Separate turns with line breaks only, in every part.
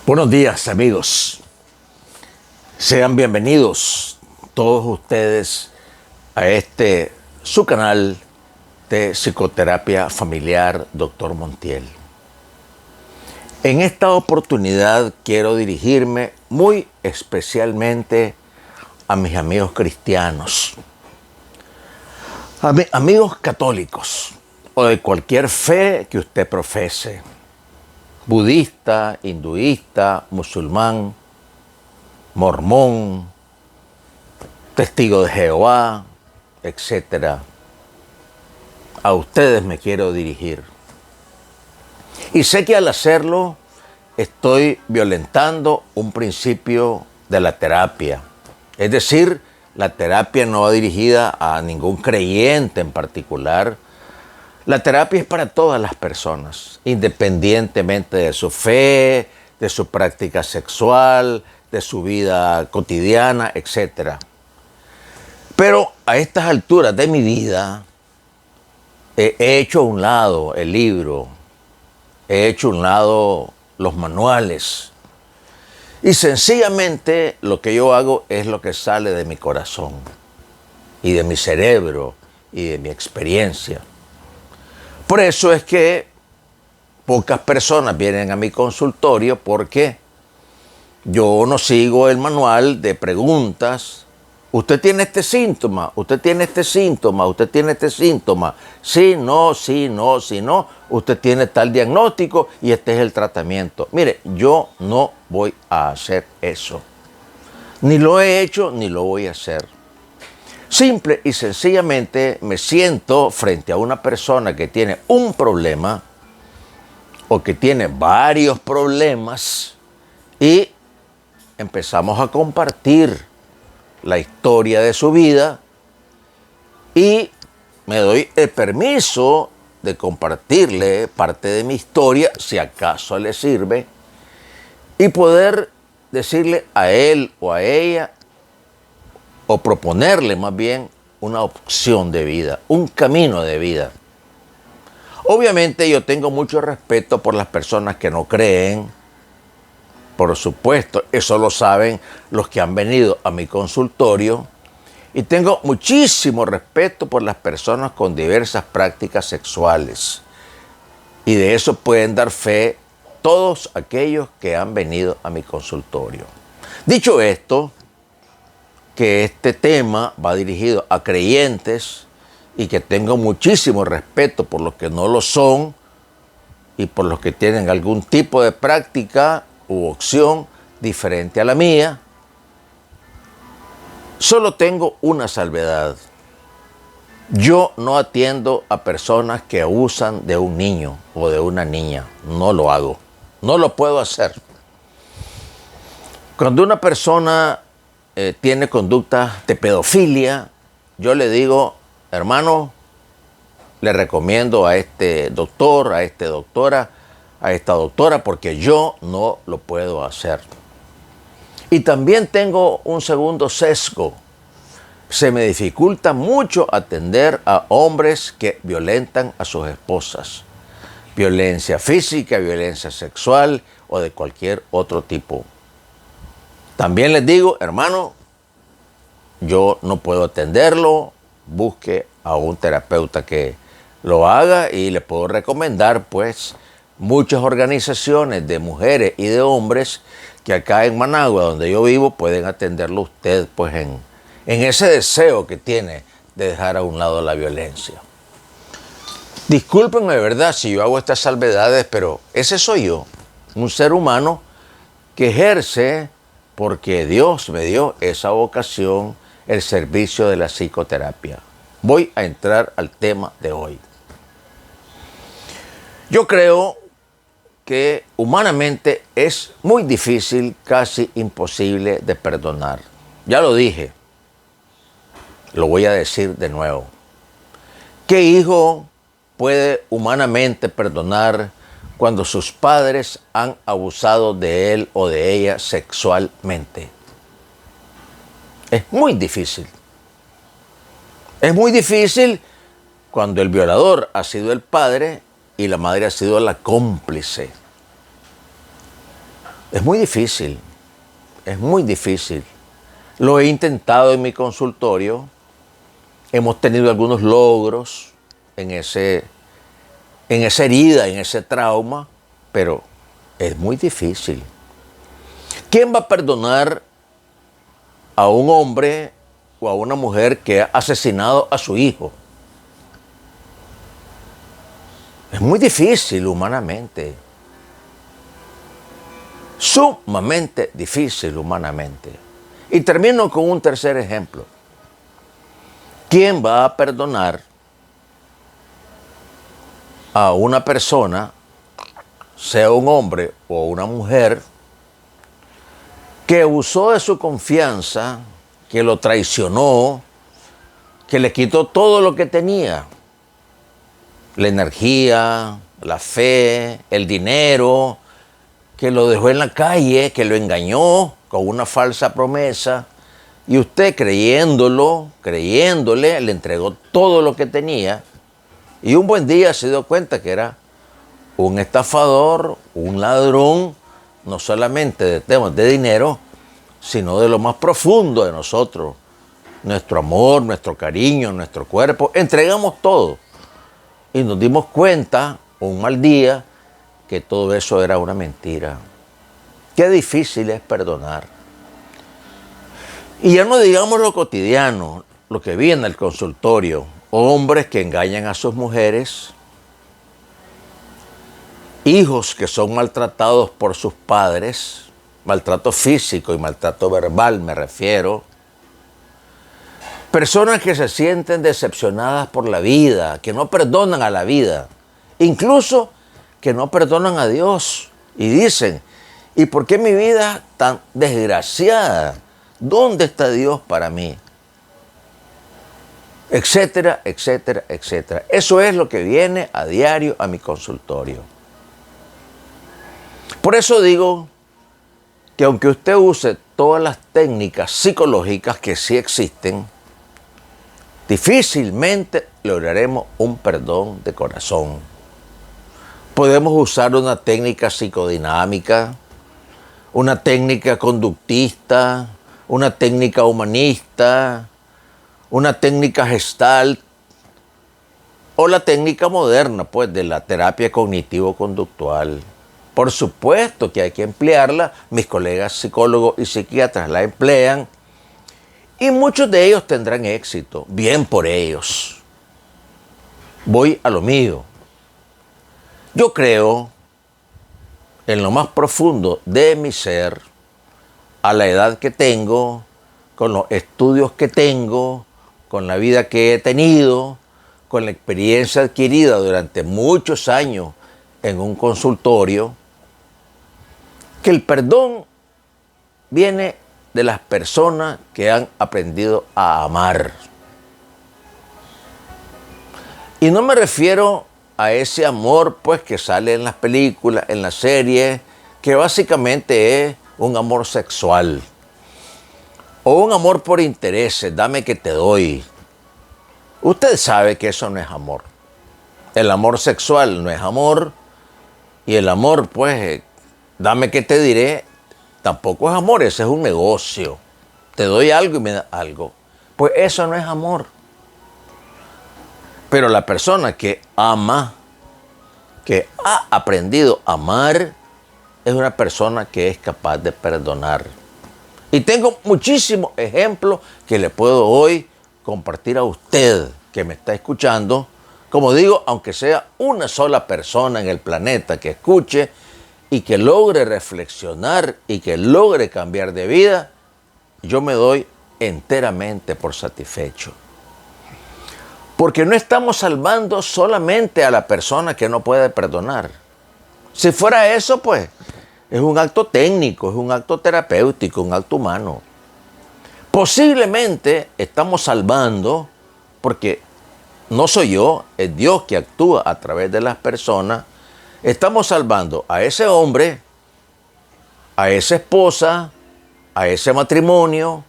Buenos días, amigos. Sean bienvenidos todos ustedes a su canal de psicoterapia familiar, Dr. Montiel. En esta oportunidad quiero dirigirme muy especialmente a mis amigos cristianos, a mis amigos católicos o de cualquier fe que usted profese. Budista, hinduista, musulmán, mormón, testigo de Jehová, etc. A ustedes me quiero dirigir. Y sé que al hacerlo estoy violentando un principio de la terapia. Es decir, la terapia no va dirigida a ningún creyente en particular. La terapia es para todas las personas, independientemente de su fe, de su práctica sexual, de su vida cotidiana, etc. Pero a estas alturas de mi vida he hecho a un lado el libro, he hecho a un lado los manuales y sencillamente lo que yo hago es lo que sale de mi corazón y de mi cerebro y de mi experiencia. Por eso es que pocas personas vienen a mi consultorio porque yo no sigo el manual de preguntas. Usted tiene este síntoma, usted tiene este síntoma, usted tiene este síntoma. Sí, no, sí, no, sí, no. Usted tiene tal diagnóstico y este es el tratamiento. Mire, yo no voy a hacer eso. Ni lo he hecho, ni lo voy a hacer. Simple y sencillamente me siento frente a una persona que tiene un problema o que tiene varios problemas y empezamos a compartir la historia de su vida y me doy el permiso de compartirle parte de mi historia, si acaso le sirve, y poder decirle a él o a ella o proponerle más bien una opción de vida, un camino de vida. Obviamente yo tengo mucho respeto por las personas que no creen, por supuesto, eso lo saben los que han venido a mi consultorio, y tengo muchísimo respeto por las personas con diversas prácticas sexuales. Y de eso pueden dar fe todos aquellos que han venido a mi consultorio. Dicho esto, que este tema va dirigido a creyentes y que tengo muchísimo respeto por los que no lo son y por los que tienen algún tipo de práctica u opción diferente a la mía, solo tengo una salvedad. Yo no atiendo a personas que abusan de un niño o de una niña. No lo hago. No lo puedo hacer. Cuando una persona tiene conducta de pedofilia, yo le digo, hermano, le recomiendo a este doctor, a esta doctora, porque yo no lo puedo hacer. Y también tengo un segundo sesgo. Se me dificulta mucho atender a hombres que violentan a sus esposas. Violencia física, violencia sexual o de cualquier otro tipo. También les digo, hermano, yo no puedo atenderlo, busque a un terapeuta que lo haga y le puedo recomendar pues muchas organizaciones de mujeres y de hombres que acá en Managua, donde yo vivo, pueden atenderlo usted pues en ese deseo que tiene de dejar a un lado la violencia. Discúlpenme, ¿verdad?, si yo hago estas salvedades, pero ese soy yo, un ser humano que ejerce, porque Dios me dio esa vocación, el servicio de la psicoterapia. Voy a entrar al tema de hoy. Yo creo que humanamente es muy difícil, casi imposible de perdonar. Ya lo dije, lo voy a decir de nuevo. ¿Qué hijo puede humanamente perdonar cuando sus padres han abusado de él o de ella sexualmente? Es muy difícil. Es muy difícil cuando el violador ha sido el padre y la madre ha sido la cómplice. Es muy difícil, es muy difícil. Lo he intentado en mi consultorio, hemos tenido algunos logros en esa herida, en ese trauma, pero es muy difícil. ¿Quién va a perdonar a un hombre o a una mujer que ha asesinado a su hijo? Es muy difícil humanamente. Sumamente difícil humanamente. Y termino con un tercer ejemplo. ¿Quién va a perdonar a una persona, sea un hombre o una mujer, que abusó de su confianza, que lo traicionó, que le quitó todo lo que tenía? La energía, la fe, el dinero, que lo dejó en la calle, que lo engañó con una falsa promesa, y usted creyéndole, le entregó todo lo que tenía, y un buen día se dio cuenta que era un estafador, un ladrón, no solamente de temas de dinero, sino de lo más profundo de nosotros, nuestro amor, nuestro cariño, nuestro cuerpo. Entregamos todo y nos dimos cuenta, un mal día, que todo eso era una mentira. Qué difícil es perdonar. Y ya no digamos lo cotidiano, lo que vi en el consultorio, hombres que engañan a sus mujeres, hijos que son maltratados por sus padres, maltrato físico y maltrato verbal me refiero, personas que se sienten decepcionadas por la vida, que no perdonan a la vida, incluso que no perdonan a Dios y dicen, ¿y por qué mi vida tan desgraciada? ¿Dónde está Dios para mí? Etcétera, etcétera, etcétera. Eso es lo que viene a diario a mi consultorio. Por eso digo que aunque usted use todas las técnicas psicológicas que sí existen, difícilmente lograremos un perdón de corazón. Podemos usar una técnica psicodinámica, una técnica conductista, una técnica humanista, una técnica gestalt o la técnica moderna, pues, de la terapia cognitivo-conductual. Por supuesto que hay que emplearla, mis colegas psicólogos y psiquiatras la emplean y muchos de ellos tendrán éxito, bien por ellos. Voy a lo mío. Yo creo en lo más profundo de mi ser, a la edad que tengo, con los estudios que tengo, con la vida que he tenido, con la experiencia adquirida durante muchos años en un consultorio, que el perdón viene de las personas que han aprendido a amar. Y no me refiero a ese amor pues que sale en las películas, en las series, que básicamente es un amor sexual o un amor por intereses, dame que te doy. Usted sabe que eso no es amor. El amor sexual no es amor y el amor pues dame que te diré tampoco es amor, ese es un negocio. Te doy algo y me das algo. Pues eso no es amor. Pero la persona que ama, que ha aprendido a amar, es una persona que es capaz de perdonar. Y tengo muchísimos ejemplos que le puedo hoy compartir a usted que me está escuchando. Como digo, aunque sea una sola persona en el planeta que escuche y que logre reflexionar y que logre cambiar de vida, yo me doy enteramente por satisfecho. Porque no estamos salvando solamente a la persona que no puede perdonar. Si fuera eso, pues, es un acto técnico, es un acto terapéutico, un acto humano. Posiblemente estamos salvando, porque no soy yo, es Dios que actúa a través de las personas, estamos salvando a ese hombre, a esa esposa, a ese matrimonio,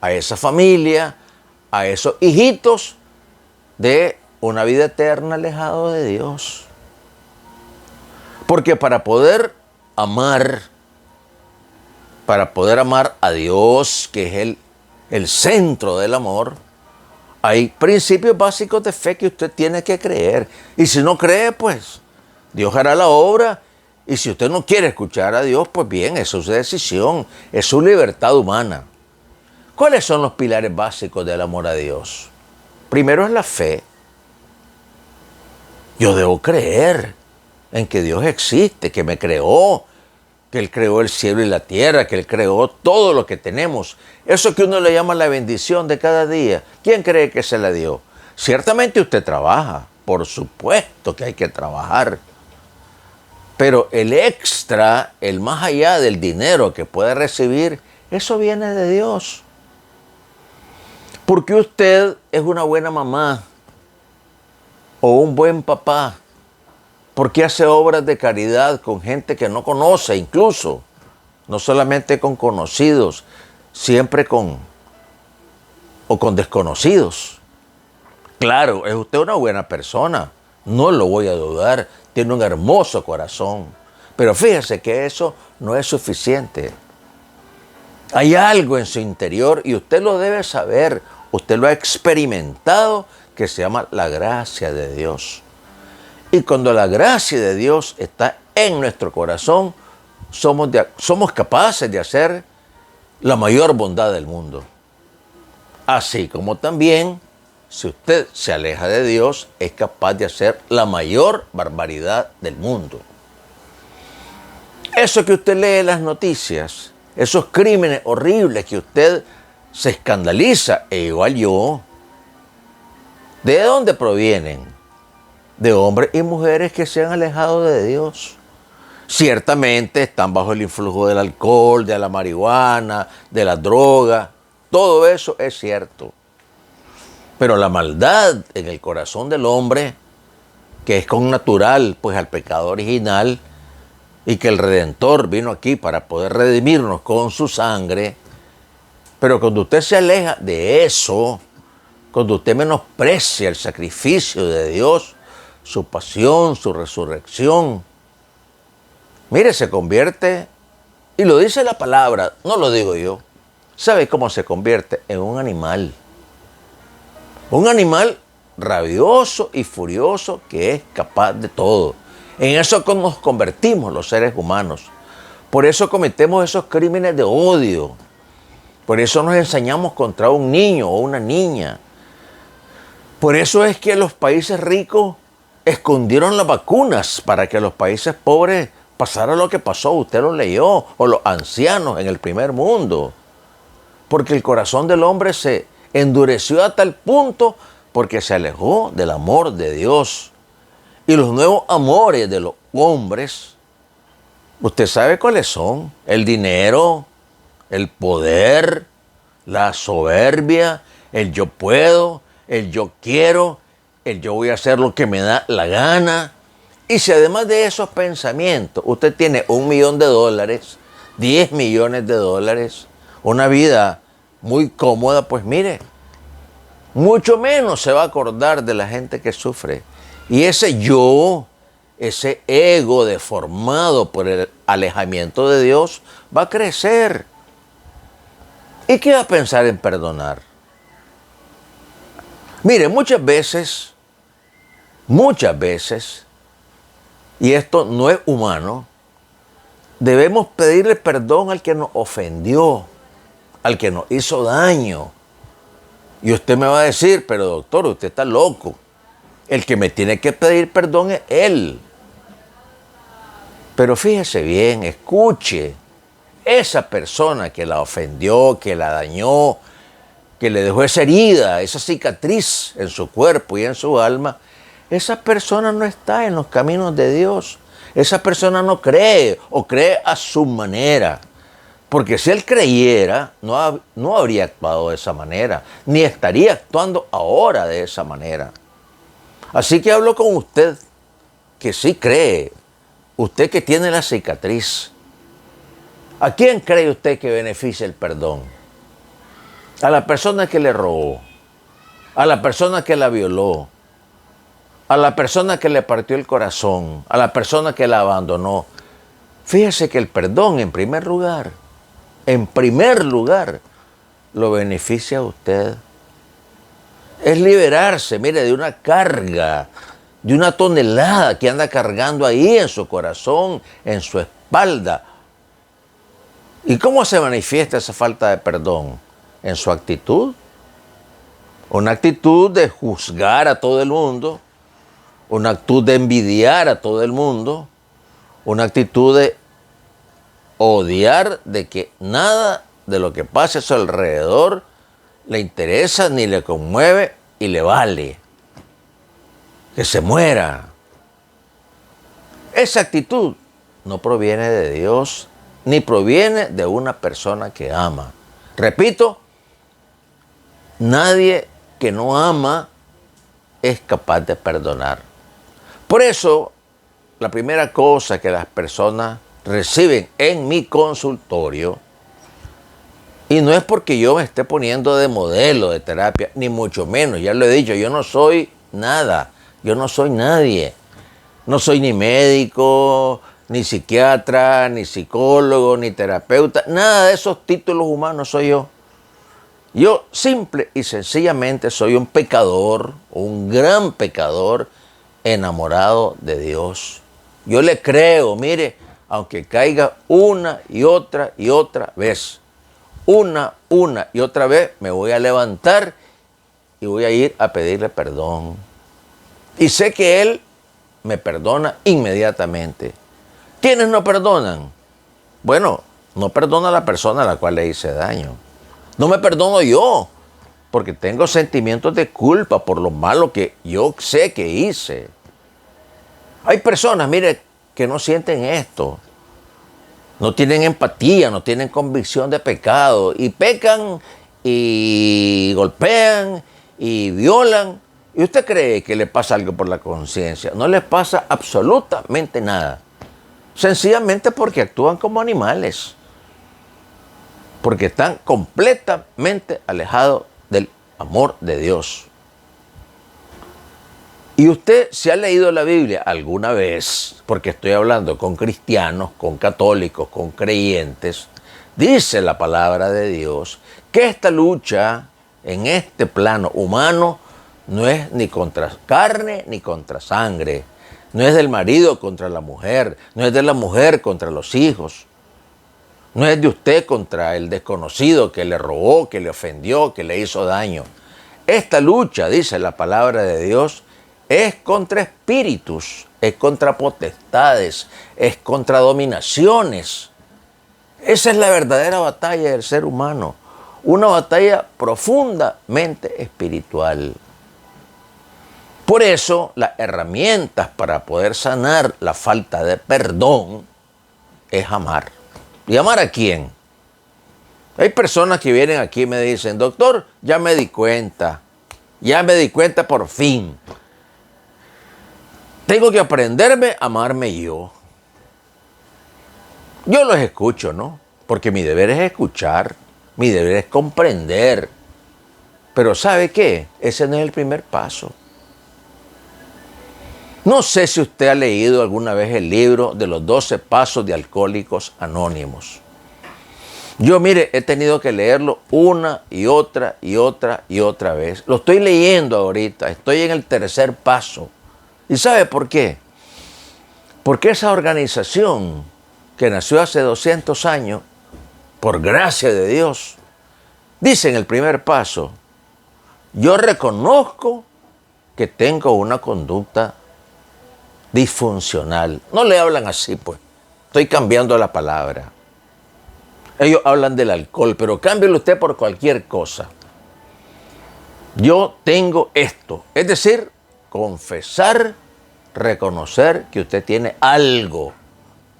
a esa familia, a esos hijitos de una vida eterna alejado de Dios. Porque para poder amar para poder amar a Dios, que es el centro del amor, hay principios básicos de fe que usted tiene que creer. Y si no cree, pues Dios hará la obra. Y si usted no quiere escuchar a Dios, pues bien, eso es su decisión, es su libertad humana. ¿Cuáles son los pilares básicos del amor a Dios? Primero es la fe. Yo debo creer en que Dios existe, que me creó, que Él creó el cielo y la tierra, que Él creó todo lo que tenemos. Eso que uno le llama la bendición de cada día, ¿quién cree que se la dio? Ciertamente usted trabaja, por supuesto que hay que trabajar. Pero el extra, el más allá del dinero que puede recibir, eso viene de Dios. Porque usted es una buena mamá o un buen papá. Porque hace obras de caridad con gente que no conoce, incluso, no solamente con conocidos, siempre con desconocidos. Claro, es usted una buena persona, no lo voy a dudar, tiene un hermoso corazón. Pero fíjese que eso no es suficiente. Hay algo en su interior y usted lo debe saber, usted lo ha experimentado, que se llama la gracia de Dios. Y cuando la gracia de Dios está en nuestro corazón, somos capaces de hacer la mayor bondad del mundo. Así como también, si usted se aleja de Dios, es capaz de hacer la mayor barbaridad del mundo. Eso que usted lee en las noticias, esos crímenes horribles que usted se escandaliza, e igual yo, ¿de dónde provienen? De hombres y mujeres que se han alejado de Dios. Ciertamente están bajo el influjo del alcohol, de la marihuana, de la droga. Todo eso es cierto. Pero la maldad en el corazón del hombre, que es connatural pues al pecado original, y que el Redentor vino aquí para poder redimirnos con su sangre, pero cuando usted se aleja de eso, cuando usted menosprecia el sacrificio de Dios, su pasión, su resurrección, mire, se convierte, y lo dice la palabra, no lo digo yo, ¿sabe cómo se convierte? En un animal. Un animal rabioso y furioso que es capaz de todo. En eso nos convertimos los seres humanos. Por eso cometemos esos crímenes de odio. Por eso nos ensañamos contra un niño o una niña. Por eso es que los países ricos escondieron las vacunas para que los países pobres pasara lo que pasó, usted lo leyó, o los ancianos en el primer mundo. Porque el corazón del hombre se endureció a tal punto porque se alejó del amor de Dios. Y los nuevos amores de los hombres, usted sabe cuáles son: el dinero, el poder, la soberbia, el yo puedo, el yo quiero, el yo voy a hacer lo que me da la gana. Y si además de esos pensamientos usted tiene $1 millón, 10 millones de dólares, una vida muy cómoda, pues mire, mucho menos se va a acordar de la gente que sufre. Y ese yo, ese ego deformado por el alejamiento de Dios, va a crecer. ¿Y qué va a pensar en perdonar? Mire, muchas veces, y esto no es humano, debemos pedirle perdón al que nos ofendió, al que nos hizo daño. Y usted me va a decir, pero doctor, usted está loco. El que me tiene que pedir perdón es él. Pero fíjese bien, escuche, esa persona que la ofendió, que la dañó, que le dejó esa herida, esa cicatriz en su cuerpo y en su alma, esa persona no está en los caminos de Dios. Esa persona no cree o cree a su manera. Porque si él creyera, no habría actuado de esa manera, ni estaría actuando ahora de esa manera. Así que hablo con usted, que sí cree, usted que tiene la cicatriz. ¿A quién cree usted que beneficia el perdón? A la persona que le robó, a la persona que la violó, a la persona que le partió el corazón, a la persona que la abandonó. Fíjese que el perdón, en primer lugar, en primer lugar, lo beneficia a usted. Es liberarse, mire, de una carga, de una tonelada que anda cargando ahí en su corazón, en su espalda. ¿Y cómo se manifiesta esa falta de perdón? En su actitud. Una actitud de juzgar a todo el mundo, una actitud de envidiar a todo el mundo, una actitud de odiar, de que nada de lo que pase a su alrededor le interesa ni le conmueve y le vale. Que se muera. Esa actitud no proviene de Dios ni proviene de una persona que ama. Repito, nadie que no ama es capaz de perdonar. Por eso, la primera cosa que las personas reciben en mi consultorio, y no es porque yo me esté poniendo de modelo de terapia, ni mucho menos, ya lo he dicho, yo no soy nada, yo no soy nadie. No soy ni médico, ni psiquiatra, ni psicólogo, ni terapeuta, nada de esos títulos humanos soy yo. Yo simple y sencillamente soy un pecador, un gran pecador, enamorado de Dios. Yo le creo, mire, aunque caiga una y otra vez, una y otra vez, me voy a levantar y voy a ir a pedirle perdón. Y sé que Él me perdona inmediatamente. ¿Quiénes no perdonan? Bueno, no perdona a la persona a la cual le hice daño. No me perdono yo, porque tengo sentimientos de culpa por lo malo que yo sé que hice. Hay personas, mire, que no sienten esto. No tienen empatía, no tienen convicción de pecado. Y pecan, y golpean, y violan. ¿Y usted cree que le pasa algo por la conciencia? No les pasa absolutamente nada. Sencillamente porque actúan como animales. Porque están completamente alejados del amor de Dios. Y usted se ha leído la Biblia alguna vez, porque estoy hablando con cristianos, con católicos, con creyentes, dice la palabra de Dios que esta lucha en este plano humano no es ni contra carne ni contra sangre, no es del marido contra la mujer, no es de la mujer contra los hijos, no es de usted contra el desconocido que le robó, que le ofendió, que le hizo daño. Esta lucha, dice la palabra de Dios, es contra espíritus, es contra potestades, es contra dominaciones. Esa es la verdadera batalla del ser humano, una batalla profundamente espiritual. Por eso, las herramientas para poder sanar la falta de perdón es amar. ¿Y amar a quién? Hay personas que vienen aquí y me dicen, doctor, ya me di cuenta por fin. Tengo que aprenderme a amarme yo. Yo los escucho, ¿no? Porque mi deber es escuchar, mi deber es comprender. Pero ¿sabe qué? Ese no es el primer paso. No sé si usted ha leído alguna vez el libro de los 12 pasos de Alcohólicos Anónimos. Yo, mire, he tenido que leerlo una y otra vez. Lo estoy leyendo ahorita, estoy en el tercer paso. ¿Y sabe por qué? Porque esa organización que nació hace 200 años, por gracia de Dios, dice en el primer paso, yo reconozco que tengo una conducta disfuncional. No le hablan así, pues. Estoy cambiando la palabra. Ellos hablan del alcohol, pero cámbielo usted por cualquier cosa. Yo tengo esto. Es decir, confesar, reconocer que usted tiene algo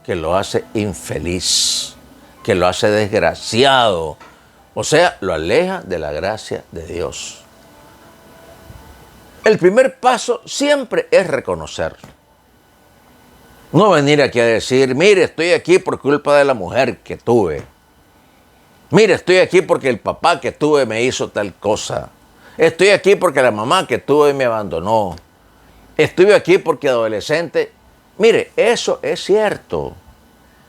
que lo hace infeliz, que lo hace desgraciado. O sea, lo aleja de la gracia de Dios. El primer paso siempre es reconocer. No venir aquí a decir, mire, estoy aquí por culpa de la mujer que tuve. Mire, estoy aquí porque el papá que tuve me hizo tal cosa. Estoy aquí porque la mamá que tuve me abandonó. Estoy aquí porque adolescente. Mire, eso es cierto.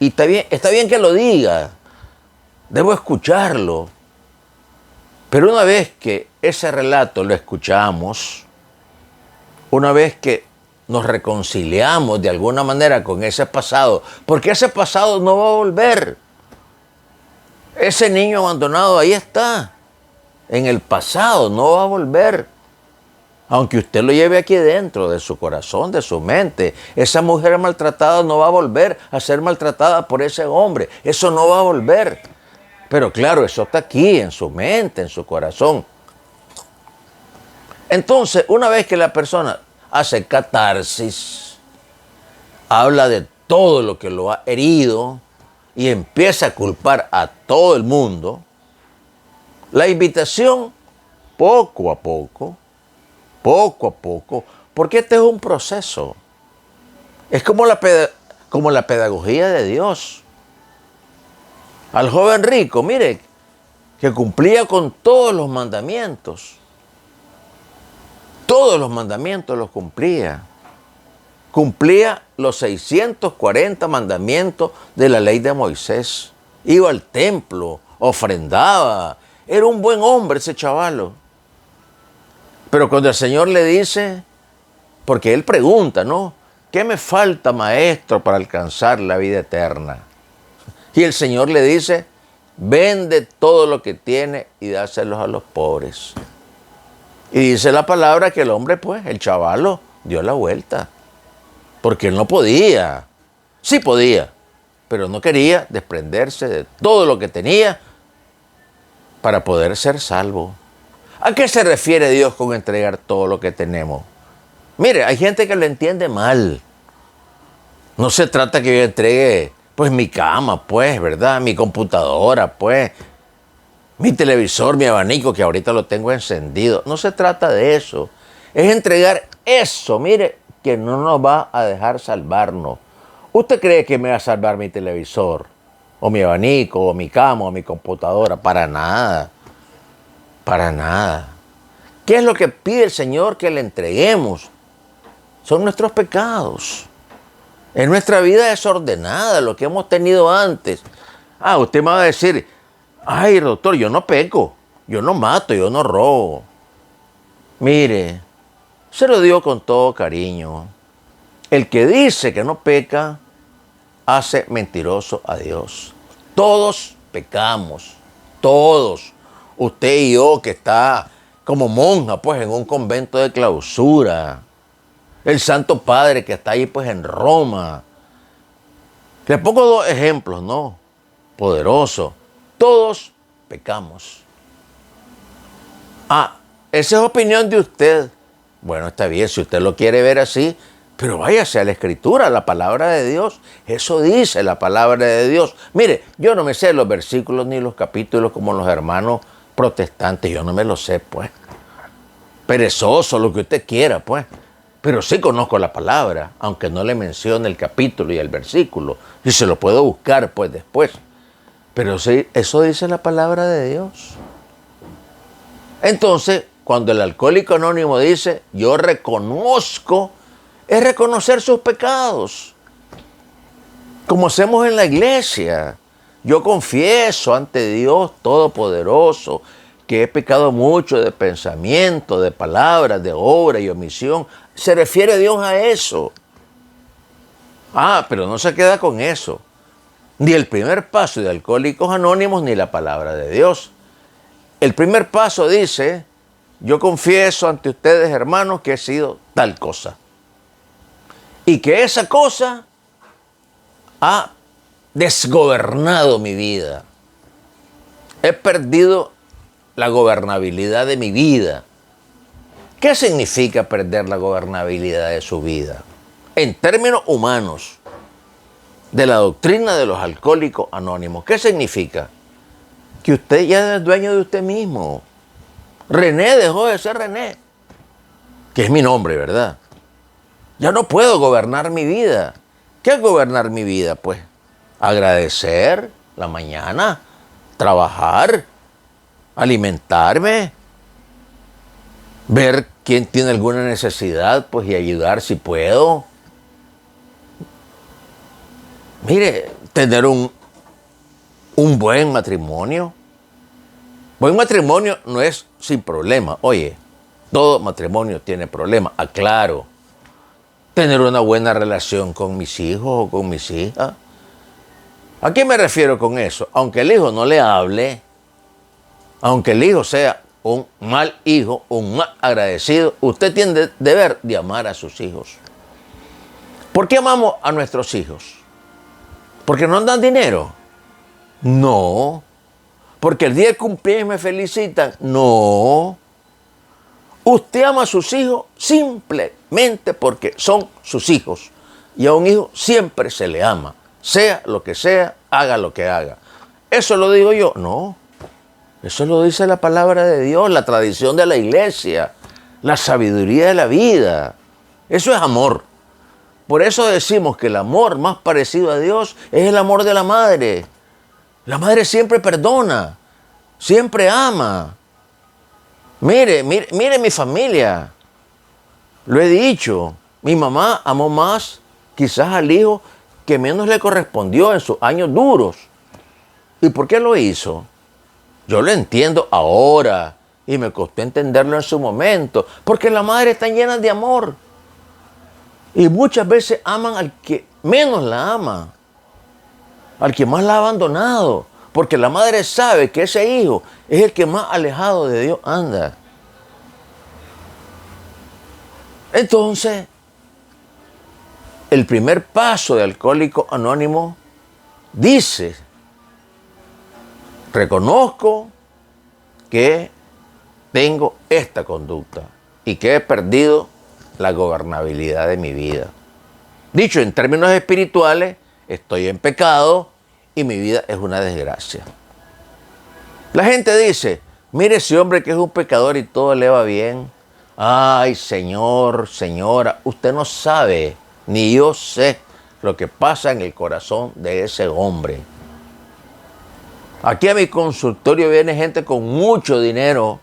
Y está bien que lo diga. debo escucharlo. Pero una vez que ese relato lo escuchamos, una vez que nos reconciliamos de alguna manera con ese pasado, porque ese pasado no va a volver. Ese niño abandonado ahí está, en el pasado, no va a volver. Aunque usted lo lleve aquí dentro de su corazón, de su mente, esa mujer maltratada no va a volver a ser maltratada por ese hombre. Eso no va a volver. Pero claro, eso está aquí, en su mente, en su corazón. Entonces, una vez que la persona hace catarsis, habla de todo lo que lo ha herido y empieza a culpar a todo el mundo, la invitación, poco a poco, porque este es un proceso. Es como la pedagogía de Dios. Al joven rico, mire, que cumplía con todos los mandamientos. Todos los mandamientos los cumplía. Cumplía los 640 mandamientos de la ley de Moisés. Iba al templo, ofrendaba. Era un buen hombre ese chavalo. Pero cuando el Señor le dice, porque él pregunta, ¿no? ¿Qué me falta, maestro, para alcanzar la vida eterna? Y el Señor le dice, vende todo lo que tiene y dáselos a los pobres. Y dice la palabra que el hombre, pues, el chavalo, dio la vuelta. Porque él no podía. Sí podía, pero no quería desprenderse de todo lo que tenía para poder ser salvo. ¿A qué se refiere Dios con entregar todo lo que tenemos? Mire, hay gente que lo entiende mal. No se trata que yo entregue, pues, mi cama, pues, ¿verdad? Mi computadora, pues, mi televisor, mi abanico, que ahorita lo tengo encendido. No se trata de eso. Es entregar eso, mire, que no nos va a dejar salvarnos. ¿Usted cree que me va a salvar mi televisor? O mi abanico, o mi cama, o mi computadora. Para nada. Para nada. ¿Qué es lo que pide el Señor que le entreguemos? Son nuestros pecados. Es nuestra vida desordenada, lo que hemos tenido antes. Usted me va a decir, ay, doctor, yo no peco, yo no mato, yo no robo. Mire, se lo digo con todo cariño. El que dice que no peca, hace mentiroso a Dios. Todos pecamos, todos. Usted y yo que está como monja, pues, en un convento de clausura. El Santo Padre que está ahí, pues, en Roma. Le pongo dos ejemplos, ¿no? Poderosos. Todos pecamos. Esa es opinión de usted. Bueno, está bien, si usted lo quiere ver así, pero váyase a la Escritura, a la palabra de Dios. Eso dice la palabra de Dios. Mire, yo no me sé los versículos ni los capítulos como los hermanos protestantes. Yo no me los sé, pues. Perezoso, lo que usted quiera, pues. Pero sí conozco la palabra, aunque no le mencione el capítulo y el versículo. Y se lo puedo buscar, pues, después. Pero sí, eso dice la palabra de Dios. Entonces, cuando el alcohólico anónimo dice, yo reconozco, es reconocer sus pecados. Como hacemos en la iglesia. Yo confieso ante Dios Todopoderoso que he pecado mucho de pensamiento, de palabras, de obra y omisión. Se refiere Dios a eso. Pero no se queda con eso. Ni el primer paso de Alcohólicos Anónimos ni la palabra de Dios. El primer paso dice, yo confieso ante ustedes, hermanos, que he sido tal cosa. Y que esa cosa ha desgobernado mi vida. He perdido la gobernabilidad de mi vida. ¿Qué significa perder la gobernabilidad de su vida? En términos humanos, de la doctrina de los alcohólicos anónimos, ¿qué significa? Que usted ya es dueño de usted mismo. René dejó de ser René, que es mi nombre, ¿verdad? Ya no puedo gobernar mi vida. ¿Qué es gobernar mi vida? Pues agradecer la mañana, trabajar, alimentarme, ver quién tiene alguna necesidad, pues, y ayudar si puedo. Mire, tener un buen matrimonio. Buen matrimonio no es sin problema. Oye, todo matrimonio tiene problemas, aclaro. Tener una buena relación con mis hijos o con mis hijas. ¿A qué me refiero con eso? Aunque el hijo no le hable, aunque el hijo sea un mal hijo, un mal agradecido, usted tiene el deber de amar a sus hijos. ¿Por qué amamos a nuestros hijos? ¿Porque nos dan dinero? No. ¿Porque el día de cumpleaños me felicitan? No. Usted ama a sus hijos simplemente porque son sus hijos. Y a un hijo siempre se le ama. Sea lo que sea, haga lo que haga. ¿Eso lo digo yo? No. Eso lo dice la palabra de Dios, la tradición de la iglesia, la sabiduría de la vida. Eso es amor. Por eso decimos que el amor más parecido a Dios es el amor de la madre. La madre siempre perdona, siempre ama. Mire mi familia. Lo he dicho, mi mamá amó más quizás al hijo que menos le correspondió en sus años duros. ¿Y por qué lo hizo? Yo lo entiendo ahora y me costó entenderlo en su momento, porque las madres están llenas de amor. Y muchas veces aman al que menos la ama, al que más la ha abandonado, porque la madre sabe que ese hijo es el que más alejado de Dios anda. Entonces, el primer paso de Alcohólico Anónimo dice: reconozco que tengo esta conducta y que he perdido la gobernabilidad de mi vida. Dicho en términos espirituales, estoy en pecado y mi vida es una desgracia. La gente dice: mire ese hombre que es un pecador y todo le va bien. Ay, señor, señora, usted no sabe, ni yo sé lo que pasa en el corazón de ese hombre. Aquí a mi consultorio viene gente con mucho dinero,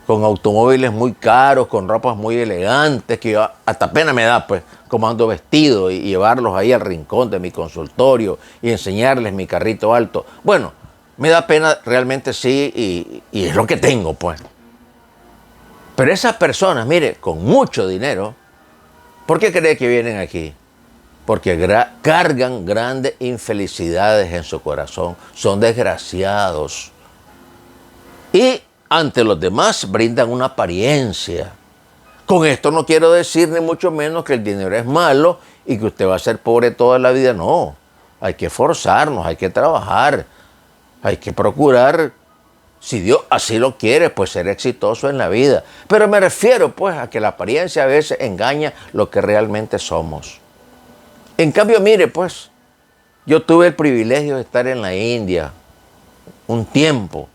con automóviles muy caros, con ropas muy elegantes, que yo hasta pena me da, pues, como ando vestido y llevarlos ahí al rincón de mi consultorio y enseñarles mi carrito alto. Bueno, me da pena realmente, sí, y es lo que tengo, pues. Pero esas personas, mire, con mucho dinero, ¿por qué cree que vienen aquí? Porque cargan grandes infelicidades en su corazón. Son desgraciados. Y ante los demás brindan una apariencia. Con esto no quiero decir ni mucho menos que el dinero es malo y que usted va a ser pobre toda la vida. No. Hay que esforzarnos, hay que trabajar, hay que procurar, si Dios así lo quiere, pues ser exitoso en la vida. Pero me refiero pues a que la apariencia a veces engaña lo que realmente somos. En cambio, mire, pues, yo tuve el privilegio de estar en la India un tiempo.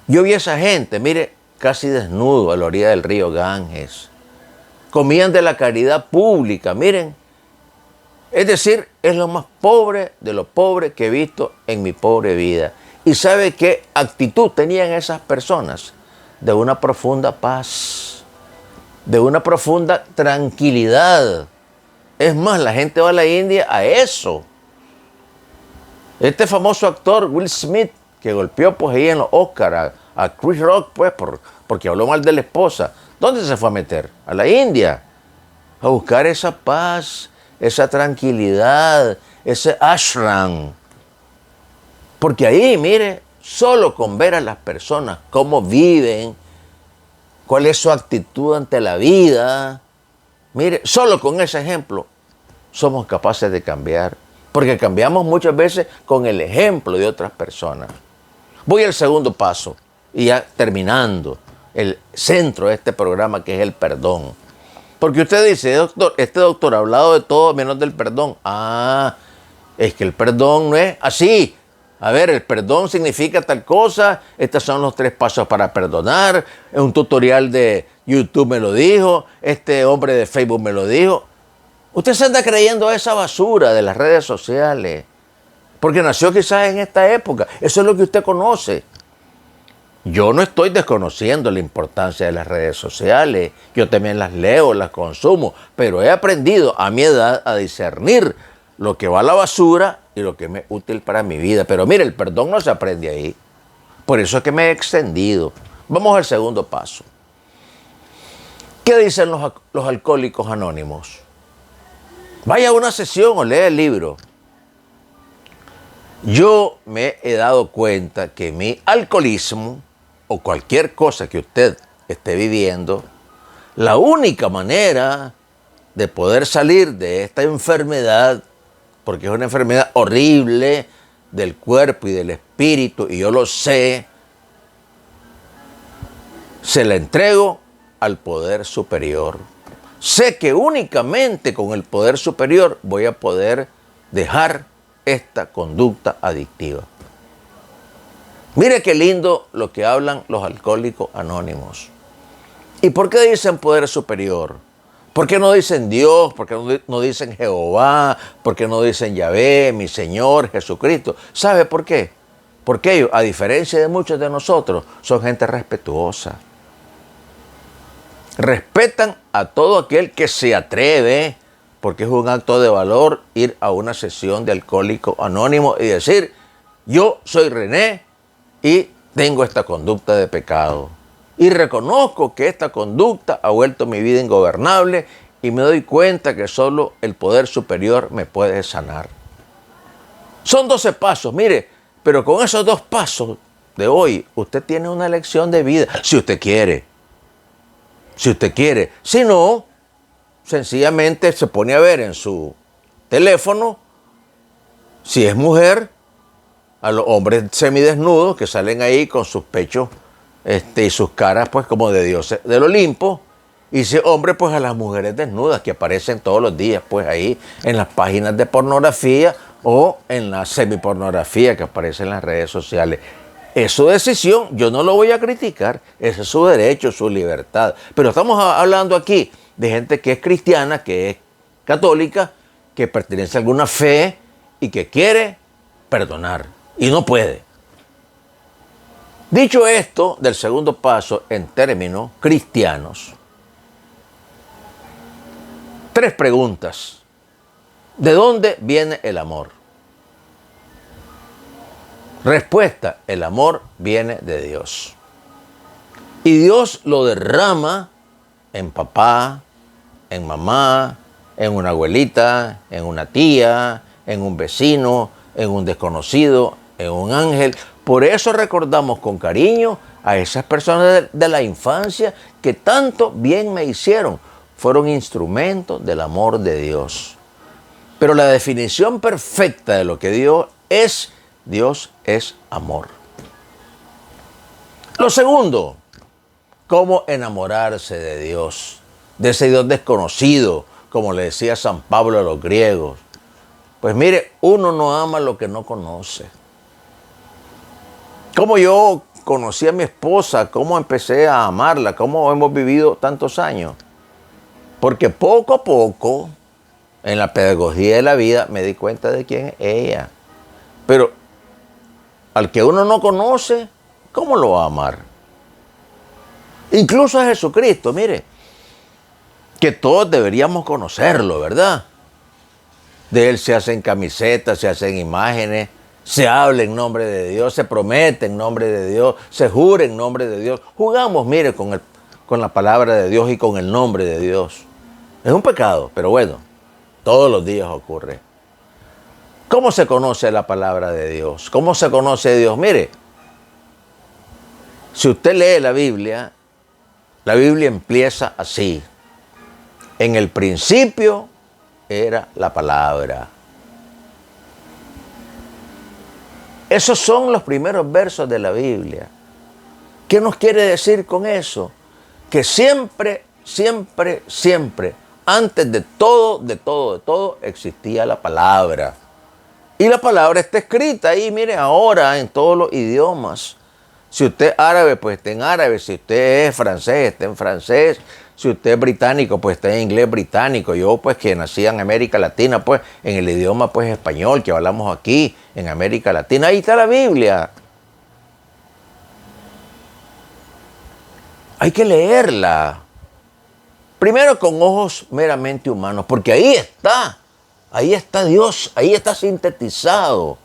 Yo vi a esa gente, mire, casi desnudo a la orilla del río Ganges. Comían de la caridad pública, miren. Es decir, es lo más pobre de lo pobre que he visto en mi pobre vida. ¿Y sabe qué actitud tenían esas personas? De una profunda paz, de una profunda tranquilidad. Es más, la gente va a la India a eso. Este famoso actor, Will Smith, que golpeó pues ahí en los Oscars a Chris Rock, pues, porque habló mal de la esposa. ¿Dónde se fue a meter? A la India. A buscar esa paz, esa tranquilidad, ese ashram. Porque ahí, mire, solo con ver a las personas cómo viven, cuál es su actitud ante la vida, mire, solo con ese ejemplo somos capaces de cambiar. Porque cambiamos muchas veces con el ejemplo de otras personas. Voy al segundo paso y ya terminando el centro de este programa, que es el perdón. Porque usted dice: doctor, este doctor ha hablado de todo menos del perdón. Ah, es que el perdón no es así. A ver, el perdón significa tal cosa. Estos son los 3 pasos para perdonar. Un tutorial de YouTube me lo dijo. Este hombre de Facebook me lo dijo. Usted se anda creyendo esa basura de las redes sociales. Porque nació quizás en esta época. Eso es lo que usted conoce. Yo no estoy desconociendo la importancia de las redes sociales. Yo también las leo, las consumo. Pero he aprendido a mi edad a discernir lo que va a la basura y lo que me es útil para mi vida. Pero mire, el perdón no se aprende ahí. Por eso es que me he extendido. Vamos al segundo paso. ¿Qué dicen los alcohólicos anónimos? Vaya a una sesión o lea el libro. Yo me he dado cuenta que mi alcoholismo o cualquier cosa que usted esté viviendo, la única manera de poder salir de esta enfermedad, porque es una enfermedad horrible del cuerpo y del espíritu, y yo lo sé, se la entrego al poder superior. Sé que únicamente con el poder superior voy a poder dejar esta conducta adictiva. Mire qué lindo lo que hablan los alcohólicos anónimos. ¿Y por qué dicen poder superior? ¿Por qué no dicen Dios? ¿Por qué no dicen Jehová? ¿Por qué no dicen Yahvé, mi Señor, Jesucristo? ¿Sabe por qué? Porque ellos, a diferencia de muchos de nosotros, son gente respetuosa. Respetan a todo aquel que se atreve, porque es un acto de valor ir a una sesión de alcohólico anónimo y decir, yo soy René y tengo esta conducta de pecado. Y reconozco que esta conducta ha vuelto mi vida ingobernable y me doy cuenta que solo el poder superior me puede sanar. Son 12 pasos, mire, pero con esos 2 pasos de hoy, usted tiene una lección de vida, si usted quiere. Si usted quiere. Si no, sencillamente se pone a ver en su teléfono, si es mujer, a los hombres semidesnudos que salen ahí con sus pechos y sus caras pues como de dioses del Olimpo, y si es hombre pues a las mujeres desnudas que aparecen todos los días pues ahí en las páginas de pornografía o en la semipornografía que aparece en las redes sociales. Es su decisión, yo no lo voy a criticar, ese es su derecho, su libertad. Pero estamos hablando aquí de gente que es cristiana, que es católica, que pertenece a alguna fe y que quiere perdonar y no puede. Dicho esto del segundo paso en términos cristianos, 3 preguntas. ¿De dónde viene el amor? Respuesta, el amor viene de Dios. Y Dios lo derrama en papá, en mamá, en una abuelita, en una tía, en un vecino, en un desconocido, en un ángel. Por eso recordamos con cariño a esas personas de la infancia que tanto bien me hicieron. Fueron instrumentos del amor de Dios. Pero la definición perfecta de lo que Dios es amor. Lo segundo, cómo enamorarse de Dios, de ese Dios desconocido, como le decía San Pablo a los griegos. Pues mire, uno no ama lo que no conoce. Como yo conocí a mi esposa, cómo empecé a amarla, cómo hemos vivido tantos años. Porque poco a poco, en la pedagogía de la vida, me di cuenta de quién es ella. Pero al que uno no conoce, ¿cómo lo va a amar? Incluso a Jesucristo, mire, que todos deberíamos conocerlo, ¿verdad? De Él se hacen camisetas, se hacen imágenes, se habla en nombre de Dios, se promete en nombre de Dios, se jura en nombre de Dios. Jugamos, mire, con la palabra de Dios y con el nombre de Dios. Es un pecado, pero bueno, todos los días ocurre. ¿Cómo se conoce la palabra de Dios? ¿Cómo se conoce Dios? Mire, si usted lee la Biblia empieza así. En el principio era la palabra. Esos son los primeros versos de la Biblia. ¿Qué nos quiere decir con eso? Que siempre, siempre, siempre, antes de todo, existía la palabra. Y la palabra está escrita ahí, mire, ahora en todos los idiomas. Si usted es árabe, pues está en árabe. Si usted es francés, está en francés. Si usted es británico, pues está en inglés británico. Yo, pues, que nací en América Latina, pues, en el idioma, pues, español, que hablamos aquí, en América Latina. Ahí está la Biblia. Hay que leerla. Primero con ojos meramente humanos, porque ahí está Ahí está Dios, ahí está sintetizado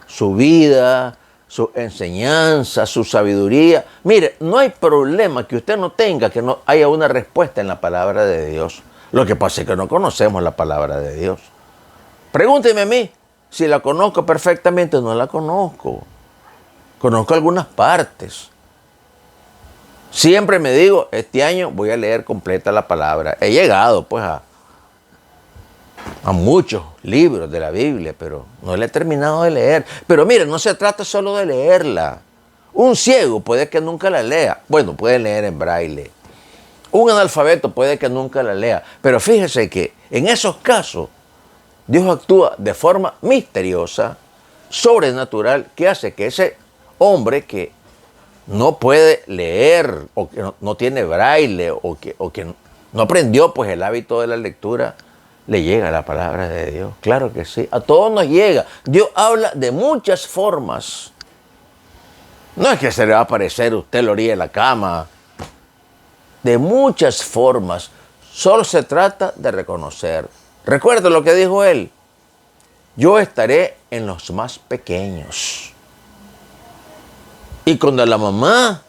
su vida, su enseñanza, su sabiduría. Mire, no hay problema que usted no tenga, que no haya una respuesta en la palabra de Dios. Lo que pasa es que no conocemos la palabra de Dios. Pregúnteme a mí, si la conozco perfectamente, no la conozco. Conozco algunas partes. Siempre me digo, este año voy a leer completa la palabra. He llegado pues a muchos libros de la Biblia, pero no la he terminado de leer. Pero mire, no se trata solo de leerla. Un ciego puede que nunca la lea. Bueno, puede leer en braille. Un analfabeto puede que nunca la lea. Pero fíjese que en esos casos, Dios actúa de forma misteriosa, sobrenatural, que hace que ese hombre que no puede leer o que no tiene braille o que no aprendió pues el hábito de la lectura, le llega la palabra de Dios. Claro que sí, a todos nos llega. Dios habla de muchas formas. No es que se le va a aparecer a usted a la orilla de la cama. De muchas formas. Solo se trata de reconocer. Recuerda lo que dijo él. Yo estaré en los más pequeños. Y cuando la mamá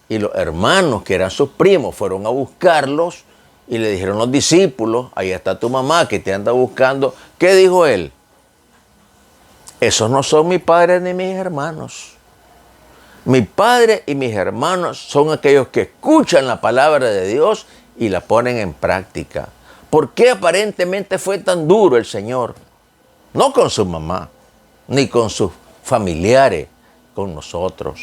y los hermanos, que eran sus primos, fueron a buscarlos y le dijeron los discípulos, ahí está tu mamá que te anda buscando, ¿qué dijo él? Esos no son mi padre ni mis hermanos. Mi padre y mis hermanos son aquellos que escuchan la palabra de Dios y la ponen en práctica. ¿Por qué aparentemente fue tan duro el Señor? No con su mamá, ni con sus familiares, con nosotros.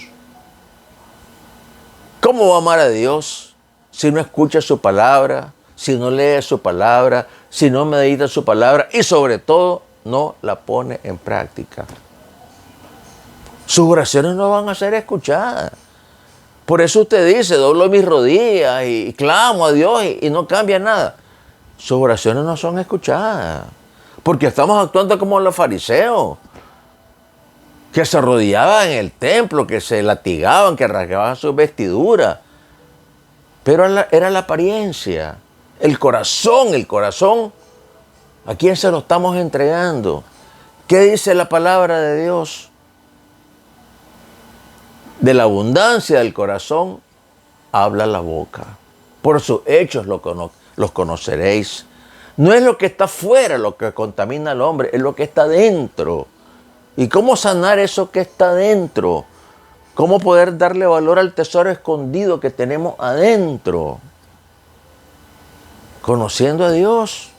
¿Cómo va a amar a Dios si no escucha su palabra, si no lee su palabra, si no medita su palabra y sobre todo no la pone en práctica? Sus oraciones no van a ser escuchadas. Por eso usted dice, doblo mis rodillas y clamo a Dios y no cambia nada. Sus oraciones no son escuchadas. Porque estamos actuando como los fariseos, que se arrodillaban en el templo, que se latigaban, que rasgaban sus vestiduras. Pero era la apariencia. El corazón, ¿a quién se lo estamos entregando? ¿Qué dice la palabra de Dios? De la abundancia del corazón habla la boca. Por sus hechos los conoceréis. No es lo que está fuera lo que contamina al hombre, es lo que está dentro. ¿Y cómo sanar eso que está dentro? ¿Cómo poder darle valor al tesoro escondido que tenemos adentro? Conociendo a Dios,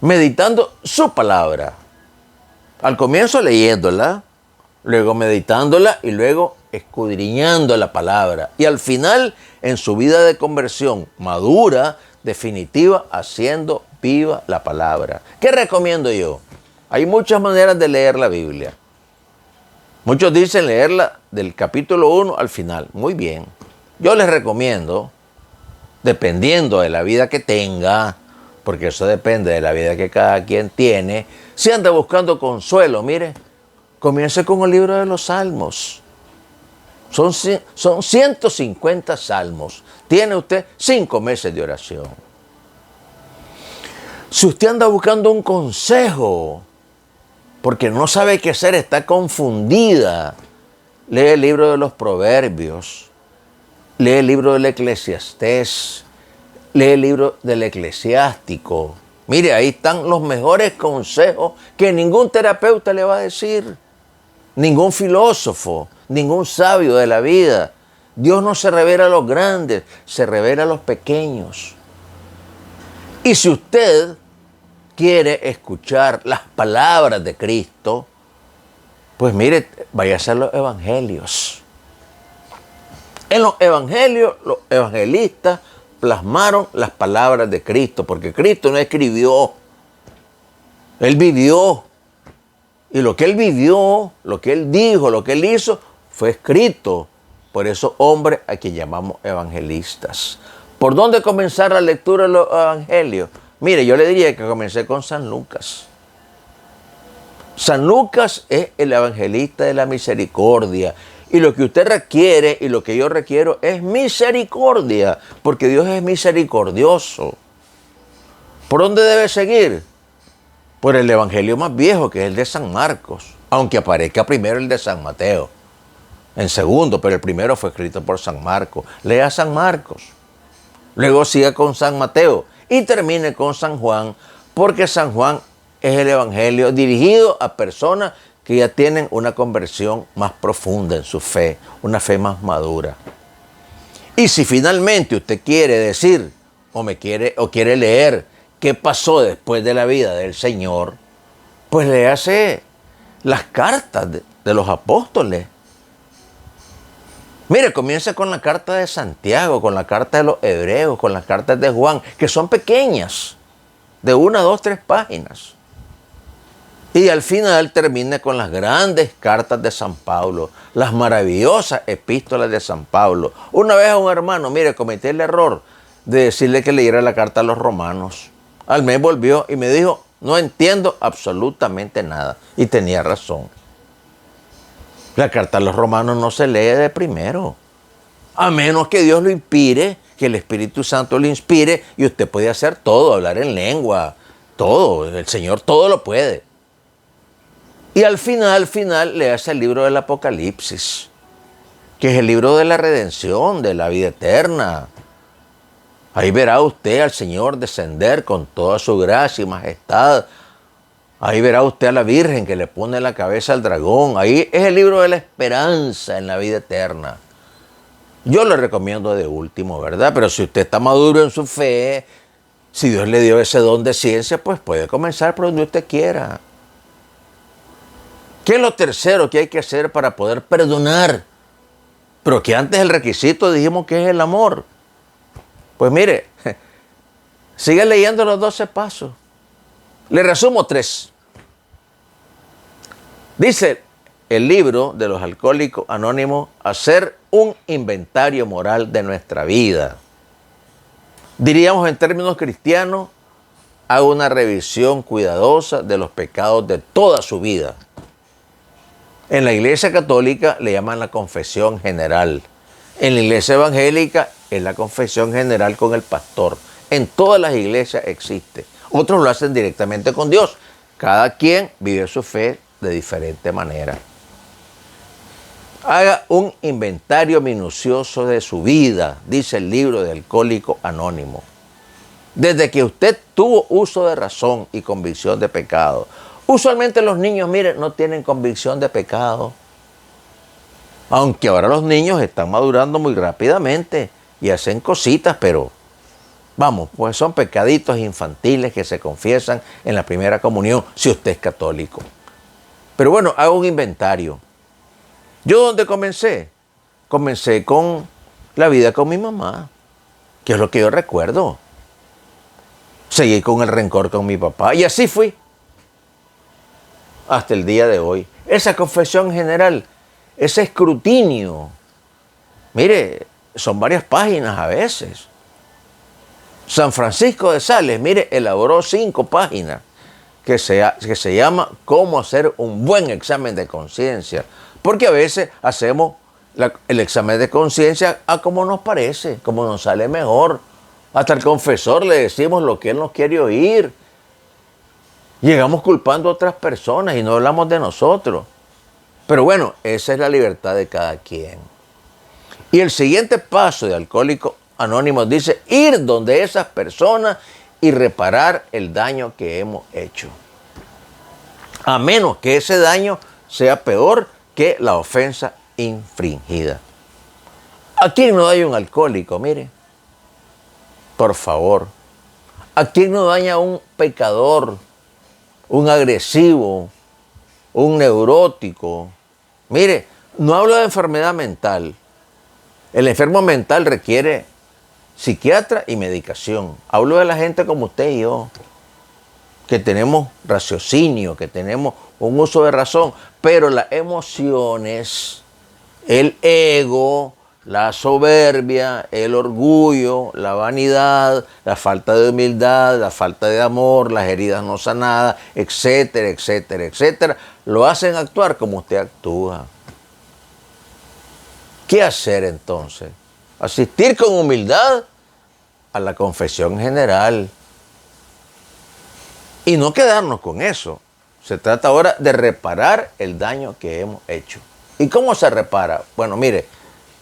meditando su palabra. Al comienzo leyéndola, luego meditándola y luego escudriñando la palabra. Y al final, en su vida de conversión madura, definitiva, haciendo viva la palabra. ¿Qué recomiendo yo? Hay muchas maneras de leer la Biblia. Muchos dicen leerla del capítulo 1 al final. Muy bien. Yo les recomiendo, dependiendo de la vida que tenga, porque eso depende de la vida que cada quien tiene, si anda buscando consuelo, mire, comience con el libro de los Salmos. Son 150 salmos. Tiene usted 5 meses de oración. Si usted anda buscando un consejo, porque no sabe qué hacer, está confundida, lee el libro de los Proverbios, lee el libro del Eclesiastés, lee el libro del Eclesiástico. Mire, ahí están los mejores consejos que ningún terapeuta le va a decir, ningún filósofo, ningún sabio de la vida. Dios no se revela a los grandes, se revela a los pequeños. Y si usted quiere escuchar las palabras de Cristo, pues mire, vaya a hacer los evangelios. En los evangelios, los evangelistas plasmaron las palabras de Cristo, porque Cristo no escribió, Él vivió. Y lo que Él vivió, lo que Él dijo, lo que Él hizo, fue escrito por esos hombres a quienes llamamos evangelistas. ¿Por dónde comenzar la lectura de los evangelios? Mire, yo le diría que comencé con San Lucas. San Lucas es el evangelista de la misericordia. Y lo que usted requiere y lo que yo requiero es misericordia, porque Dios es misericordioso. ¿Por dónde debe seguir? por el evangelio más viejo, que es el de San Marcos, aunque aparezca primero el de San Mateo, en segundo, pero el primero fue escrito por San Marcos. Lea San Marcos, luego siga con San Mateo y termine con San Juan, porque San Juan es el evangelio dirigido a personas que ya tienen una conversión más profunda en su fe, una fe más madura. Y si finalmente usted quiere decir o quiere leer qué pasó después de la vida del Señor, pues léase las cartas de los apóstoles. Mire, comienza con la carta de Santiago, con la carta de los Hebreos, con las cartas de Juan, que son pequeñas, de 1, 2, 3 páginas. Y al final termina con las grandes cartas de San Pablo, las maravillosas epístolas de San Pablo. Una vez a un hermano, mire, cometí el error de decirle que leyera la carta a los romanos. Al mes volvió y me dijo, no entiendo absolutamente nada. Y tenía razón. La carta a los romanos no se lee de primero, a menos que Dios lo inspire, que el Espíritu Santo lo inspire, y usted puede hacer todo, hablar en lengua, todo, el Señor todo lo puede. Y al final le hace el libro del Apocalipsis, que es el libro de la redención, de la vida eterna. Ahí verá usted al Señor descender con toda su gracia y majestad. Ahí verá usted a la Virgen que le pone la cabeza al dragón. Ahí es el libro de la esperanza en la vida eterna. Yo le recomiendo de último, ¿verdad? Pero si usted está maduro en su fe, si Dios le dio ese don de ciencia, pues puede comenzar por donde usted quiera. ¿Qué es lo tercero que hay que hacer para poder perdonar? Pero que antes el requisito dijimos que es el amor. Pues mire, sigue leyendo los 12 pasos. Le resumo 3. Dice el libro de los Alcohólicos Anónimos, hacer un inventario moral de nuestra vida. Diríamos en términos cristianos, haga una revisión cuidadosa de los pecados de toda su vida. En la Iglesia Católica le llaman la confesión general. En la Iglesia Evangélica es la confesión general con el pastor. En todas las iglesias existe. Otros lo hacen directamente con Dios. Cada quien vive su fe de diferente manera. Haga un inventario minucioso de su vida, dice el libro de Alcohólico Anónimo. Desde que usted tuvo uso de razón y convicción de pecado. Usualmente los niños, miren, no tienen convicción de pecado. Aunque ahora los niños están madurando muy rápidamente y hacen cositas, pero vamos, pues son pecaditos infantiles que se confiesan en la primera comunión si usted es católico. Pero bueno, hago un inventario. ¿Yo dónde comencé? Comencé con la vida con mi mamá, que es lo que yo recuerdo. Seguí con el rencor con mi papá y así fui hasta el día de hoy. Esa confesión general, ese escrutinio, mire, son varias páginas a veces. San Francisco de Sales, mire, elaboró 5 páginas que se llama Cómo hacer un buen examen de conciencia. Porque a veces hacemos el examen de conciencia a como nos parece, como nos sale mejor. Hasta el confesor le decimos lo que él nos quiere oír. Llegamos culpando a otras personas y no hablamos de nosotros. Pero bueno, esa es la libertad de cada quien. Y el siguiente paso de Alcohólicos Anónimos dice ir donde esas personas y reparar el daño que hemos hecho. A menos que ese daño sea peor que la ofensa infringida. ¿A quién no daña un alcohólico? Mire, por favor. ¿A quién no daña un pecador, un agresivo, un neurótico? Mire, no hablo de enfermedad mental. El enfermo mental requiere psiquiatra y medicación. Hablo de la gente como usted y yo, que tenemos raciocinio, que tenemos un uso de razón, pero las emociones, el ego, la soberbia, el orgullo, la vanidad, la falta de humildad, la falta de amor, las heridas no sanadas, etcétera, etcétera, etcétera, lo hacen actuar como usted actúa. ¿Qué hacer entonces? Asistir con humildad a la confesión general Y no quedarnos con eso. Se trata ahora de reparar el daño que hemos hecho. ¿Y cómo se repara? Bueno, mire,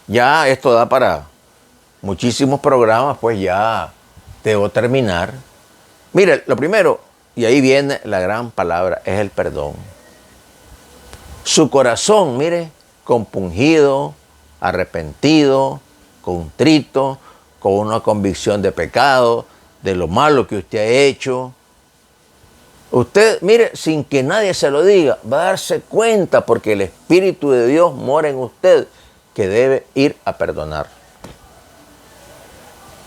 ya esto da para muchísimos programas, pues ya debo terminar. Mire, lo primero, y ahí viene la gran palabra, es el perdón. Su corazón, mire, compungido, arrepentido, contrito, con una convicción de pecado, de lo malo que usted ha hecho. Usted, mire, sin que nadie se lo diga, va a darse cuenta porque el Espíritu de Dios mora en usted, que debe ir a perdonar.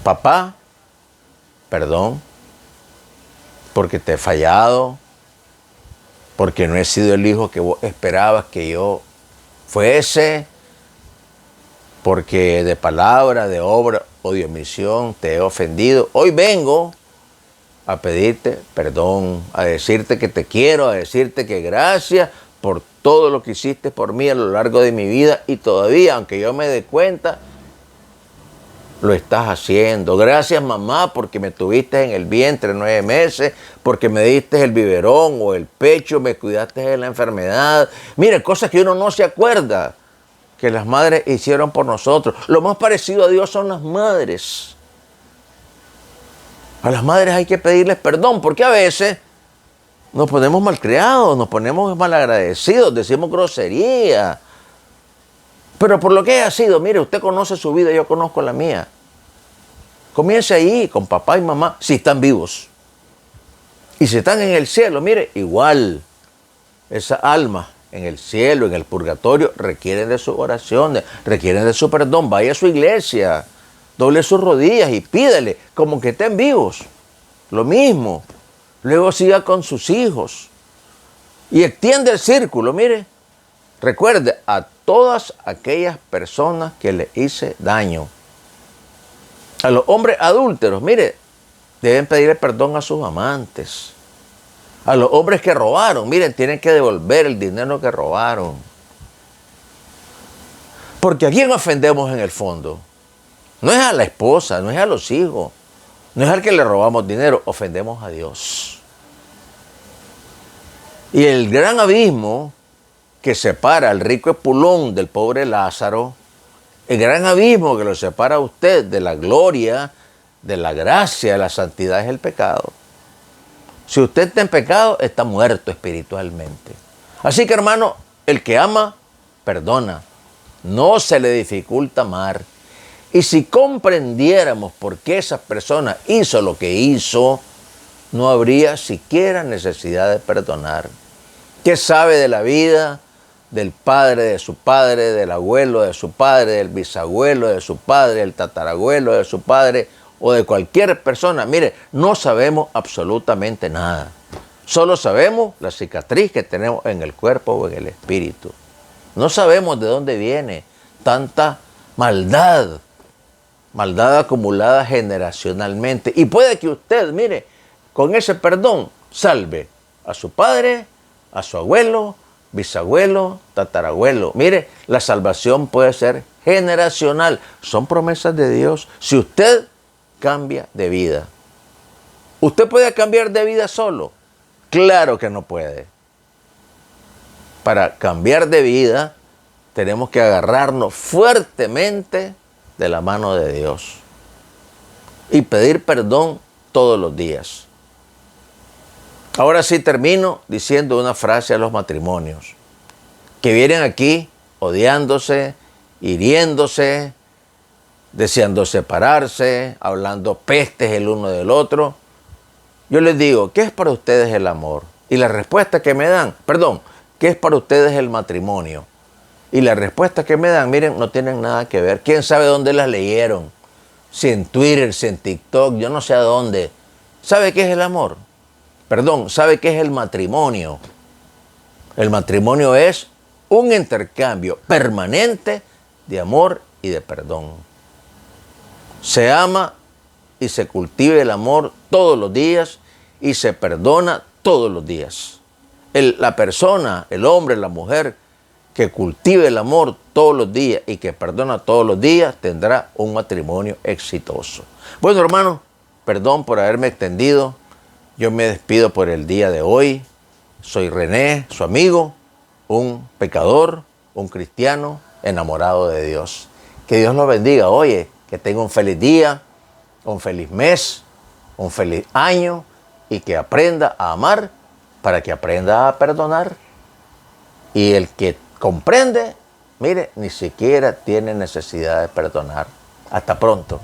Papá, perdón, porque te he fallado, porque no he sido el hijo que vos esperabas que yo fuese, porque de palabra, de obra o de omisión te he ofendido. Hoy vengo a pedirte perdón, a decirte que te quiero, a decirte que gracias por todo lo que hiciste por mí a lo largo de mi vida y todavía, aunque yo me dé cuenta, lo estás haciendo. Gracias, mamá, porque me tuviste en el vientre 9 meses, porque me diste el biberón o el pecho, me cuidaste de la enfermedad. Mire, cosas que uno no se acuerda que las madres hicieron por nosotros. Lo más parecido a Dios son las madres. A las madres hay que pedirles perdón, porque a veces nos ponemos malcriados, nos ponemos malagradecidos, decimos grosería. Pero por lo que haya sido, mire, usted conoce su vida, yo conozco la mía. Comience ahí con papá y mamá, si están vivos. Y si están en el cielo, mire, igual, esa alma en el cielo, en el purgatorio, requieren de sus oraciones, requieren de su perdón. Vaya a su iglesia, doble sus rodillas y pídele, como que estén vivos. Lo mismo. Luego siga con sus hijos. Y extiende el círculo, mire. Recuerde, a todas aquellas personas que le hice daño. A los hombres adúlteros, mire, deben pedirle perdón a sus amantes. A los hombres que robaron, miren, tienen que devolver el dinero que robaron. Porque ¿a quién ofendemos en el fondo? No es a la esposa, no es a los hijos, no es al que le robamos dinero, ofendemos a Dios. Y el gran abismo que separa al rico Epulón del pobre Lázaro, el gran abismo que lo separa a usted de la gloria, de la gracia, de la santidad es el pecado. Si usted está en pecado, está muerto espiritualmente. Así que, hermano, el que ama, perdona. No se le dificulta amar. Y si comprendiéramos por qué esa persona hizo lo que hizo, no habría siquiera necesidad de perdonar. ¿Qué sabe de la vida del padre de su padre, del abuelo de su padre, del bisabuelo de su padre, del tatarabuelo de su padre o de cualquier persona? Mire, no sabemos absolutamente nada. Solo sabemos la cicatriz que tenemos en el cuerpo o en el espíritu. No sabemos de dónde viene tanta maldad acumulada generacionalmente. Y puede que usted, mire, con ese perdón salve a su padre, a su abuelo, bisabuelo, tatarabuelo. Mire, la salvación puede ser generacional. Son promesas de Dios. Si usted cambia de vida. ¿Usted puede cambiar de vida solo? Claro que no puede. Para cambiar de vida tenemos que agarrarnos fuertemente de la mano de Dios y pedir perdón todos los días. Ahora sí termino diciendo una frase a los matrimonios que vienen aquí odiándose, hiriéndose, deseando separarse, hablando pestes el uno del otro. Yo les digo, ¿qué es para ustedes el amor? Y la respuesta que me dan, ¿qué es para ustedes el matrimonio? Y la respuesta que me dan, miren, no tienen nada que ver. ¿Quién sabe dónde las leyeron? Si en Twitter, si en TikTok, yo no sé a dónde. ¿Sabe qué es el amor? ¿Sabe qué es el matrimonio? El matrimonio es un intercambio permanente de amor y de perdón. Se ama y se cultiva el amor todos los días y se perdona todos los días. La persona, el hombre, la mujer que cultive el amor todos los días y que perdona todos los días tendrá un matrimonio exitoso. Bueno, hermano, perdón por haberme extendido. Yo me despido por el día de hoy. Soy René, su amigo, un pecador, un cristiano enamorado de Dios. Que Dios los bendiga. Oye, que tenga un feliz día, un feliz mes, un feliz año y que aprenda a amar para que aprenda a perdonar. Y el que comprende, mire, ni siquiera tiene necesidad de perdonar. Hasta pronto.